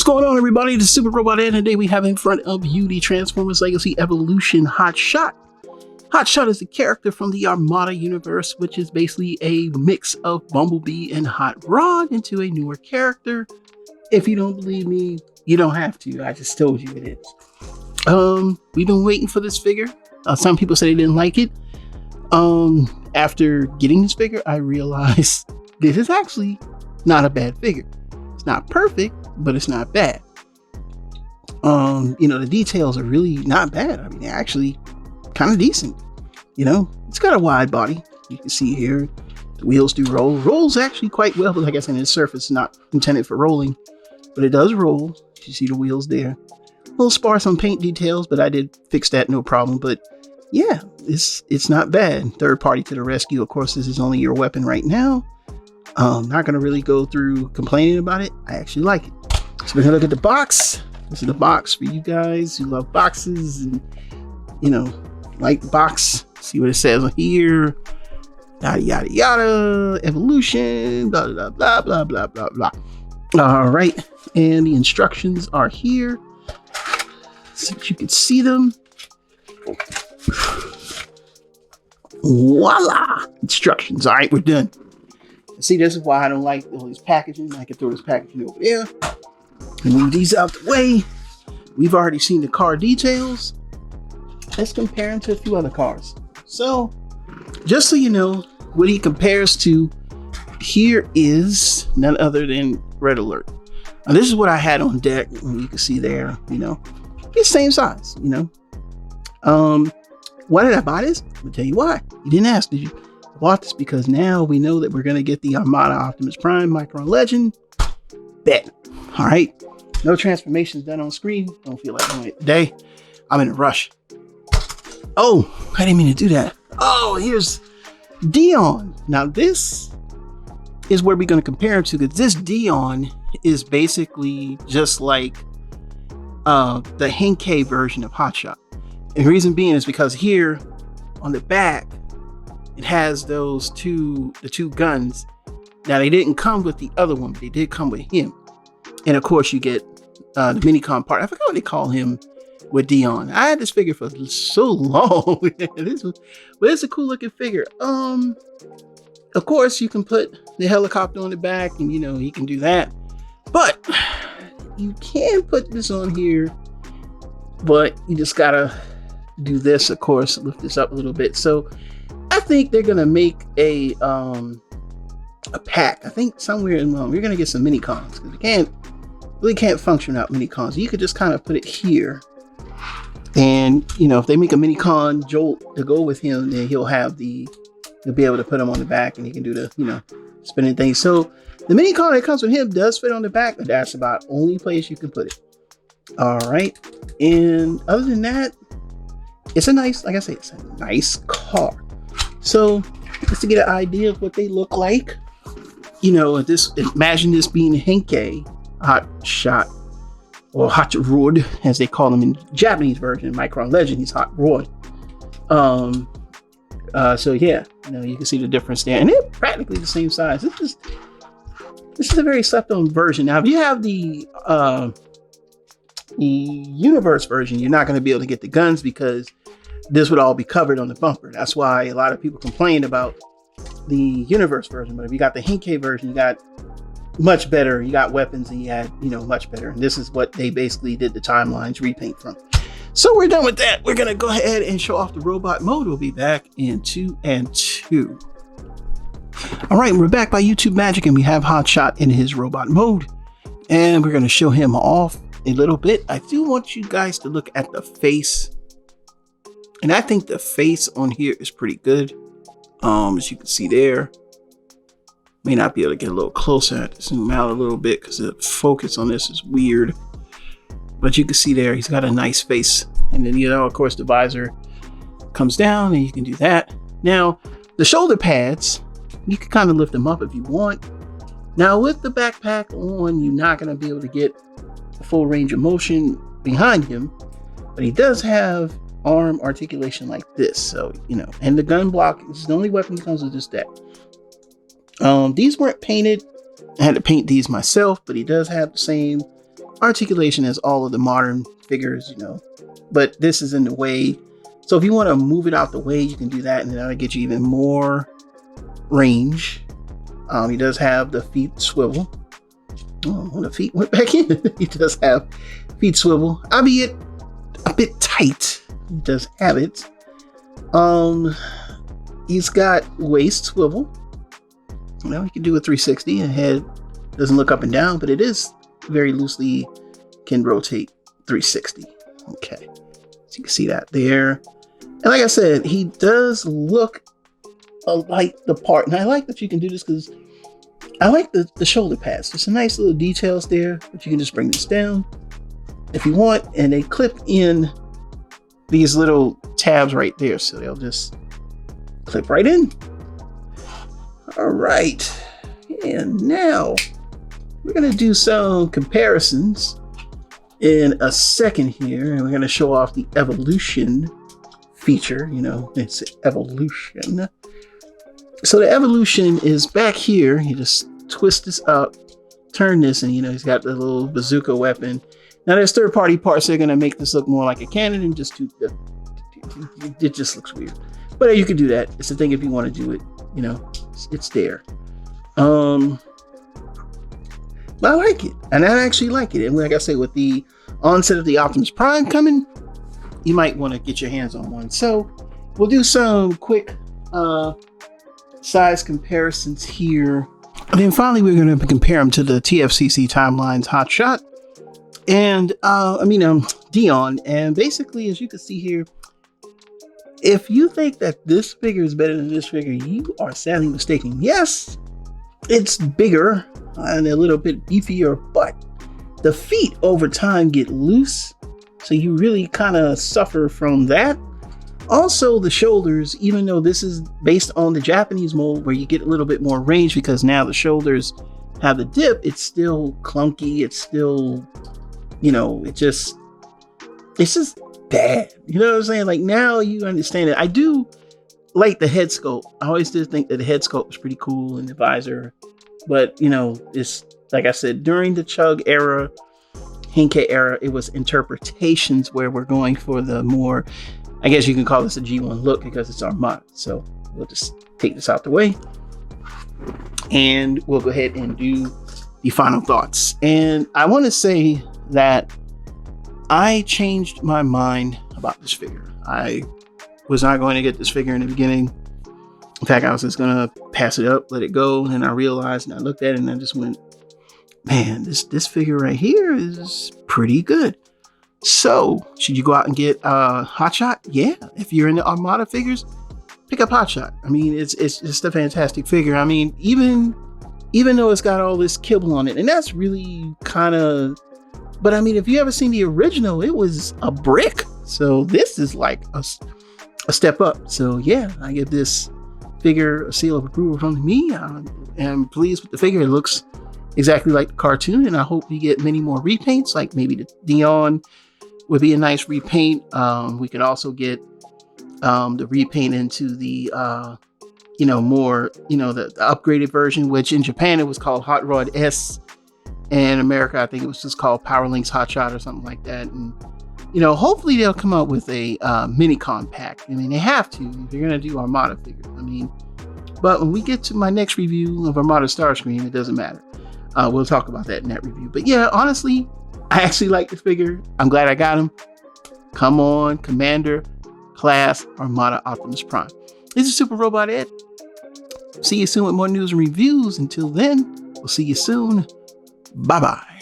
What's going on, everybody? This is Super Robot, and today we have in front of you the Transformers Legacy Evolution Hot Shot. Hot Shot is a character from the Armada universe, which is basically a mix of Bumblebee and Hot Rod into a newer character. If you don't believe me, you don't have to. I just told you it is. We've been waiting for this figure. Some people say they didn't like it. After getting this figure, I realized this is actually not a bad figure. It's not perfect, but it's not bad. The details are really not bad. I mean, they're actually kind of decent. It's got a wide body. You can see here, the wheels do roll. Rolls actually quite well, but I guess in its surface, not intended for rolling, but it does roll. You see the wheels there. A little sparse on paint details, but I did fix that, no problem. But yeah, it's not bad. Third party to the rescue. Of course, this is only your weapon right now. Not going to really go through complaining about it. I actually like it. So we're going to look at the box. This is the box for you guys who love boxes and, like the box. See what it says on here. Yada, yada, yada. Evolution. Blah, blah, blah, blah, blah, blah, blah. All right. And the instructions are here so that you can see them. Voila. Instructions. All right, we're done. See, this is why I don't like all these packaging. I can throw this packaging over there and move these out the way. We've already seen the car details. Let's compare him to a few other cars. So, just so you know what he compares to, here is none other than Red Alert. Now, this is what I had on deck. You can see there, it's same size, Why did I buy this? I'm gonna tell you why. You didn't ask, did you? I bought this because now we know that we're going to get the Armada Optimus Prime Micron Legend. Bet. All right. No transformations done on screen. Don't feel like doing it today. I'm in a rush. Oh, I didn't mean to do that. Oh, here's DION. Now this is where we're going to compare him to, because this DION is basically just like the Henkei version of Hot Shot. And the reason being is because here on the back, it has the two guns. Now they didn't come with the other one, but they did come with him. And of course you get the minicon part. I forgot what they call him with DION. I had this figure for so long. But it's a cool looking figure. Of course you can put the helicopter on the back and he can do that. But you can put this on here, but you just gotta do this, of course, lift this up a little bit. So I think they're gonna make a pack. I think somewhere in we're gonna get some mini cons, because we really can't function without mini cons. You could just kind of put it here, and if they make a mini con Jolt to go with him, then he'll be able to put him on the back, and he can do the spinning thing. So the mini con that comes with him does fit on the back, but that's about the only place you can put it. All right, and other than that, it's a nice, like I say, it's a nice car. So just to get an idea of what they look like, imagine this being Henkei Hot Shot, or Hot Rod, as they call him in the Japanese version. Micron Legend, he's Hot Rod. So yeah, you can see the difference there, and they're practically the same size. This is a very slept-on version. Now, if you have the universe version, you're not going to be able to get the guns because this would all be covered on the bumper. That's why a lot of people complained about the universe version. But if you got the Henkei version, you got much better. You got weapons, and you had much better. And this is what they basically did the timelines repaint from. So we're done with that. We're gonna go ahead and show off the robot mode. We'll be back in 2 and 2. All right, we're back by YouTube magic, and we have Hot Shot in his robot mode, and we're gonna show him off a little bit. I do want you guys to look at the face. And I think the face on here is pretty good. As you can see there. May not be able to get a little closer. I have to zoom out a little bit because the focus on this is weird. But you can see there, he's got a nice face. And then, of course, the visor comes down and you can do that. Now, the shoulder pads, you can kind of lift them up if you want. Now, with the backpack on, you're not going to be able to get the full range of motion behind him. But he does have arm articulation like this, so and the gun block is the only weapon that comes with this deck. These weren't painted. I had to paint these myself, but he does have the same Articulation has all of the modern figures, you know, but this is in the way. So if you want to move it out the way, you can do that, and that'll get you even more range. He does have the feet swivel. Oh, when the feet went back in, he does have feet swivel, albeit a bit tight. He does have it. He's got waist swivel. You know, he can do a 360, and head doesn't look up and down, but it is very loosely can rotate 360. Okay, so you can see that there. And like I said, he does look like the part, and I like that you can do this because I like the shoulder pads. There's some nice little details there, but you can just bring this down if you want, and they clip in these little tabs right there, so they'll just clip right in. All right, and now we're gonna do some comparisons in a second here, and we're gonna show off the evolution feature. You know, it's evolution. So the evolution is back here. You just twist this up, turn this, and you know, he's got the little bazooka weapon. Now there's third-party parts that are gonna make this look more like a cannon, and just it just looks weird. But you can do that. It's a thing if you want to do it. You know, it's there. But I like it, and I actually like it. And like I say, with the onset of the Optimus Prime coming, you might want to get your hands on one. So we'll do some quick size comparisons here, and then finally we're going to compare them to the TFCC Timelines Hotshot and DION. And basically, as you can see here, if you think that this figure is better than this figure, you are sadly mistaken. Yes, it's bigger and a little bit beefier, but the feet over time get loose, so you really kind of suffer from that. Also, the shoulders, even though this is based on the Japanese mold where you get a little bit more range because now the shoulders have the dip, it's still clunky. It's still, you know, it's just bad. You know what I'm saying? Like, now you understand it. I do like the head sculpt. I always did think that the head sculpt was pretty cool and the visor, but you know, it's like I said, during the Chug era, Henkei era, it was interpretations where we're going for the more, I guess you can call this a G1 look because it's Armada. So we'll just take this out the way and we'll go ahead and do the final thoughts. And I want to say that I changed my mind about this figure. I was not going to get this figure in the beginning. In fact, I was just going to pass it up, let it go. And I realized, and I looked at it and I just went, man, this figure right here is pretty good. So should you go out and get Hotshot? Yeah. If you're into Armada figures, pick up Hotshot. I mean, it's just a fantastic figure. I mean, even though it's got all this kibble on it, and that's really kind of, but I mean, if you ever seen the original, it was a brick. So this is like a step up. So yeah, I give this figure a seal of approval from me. I am pleased with the figure. It looks exactly like the cartoon, and I hope we get many more repaints, like maybe the DION would be a nice repaint. We could also get the repaint into the more, the upgraded version, which in Japan it was called Hot Rod S, and in America I think it was just called Power Links Hotshot or something like that. And hopefully they'll come up with a mini compact. I mean, they have to if you're gonna do Armada figures. I mean, but when we get to my next review of Armada Starscream, it doesn't matter. We'll talk about that in that review. But yeah, honestly, I actually like this figure. I'm glad I got him. Come on, Commander Class Armada Optimus Prime. This is Super Robot Ed. See you soon with more news and reviews. Until then, we'll see you soon. Bye-bye.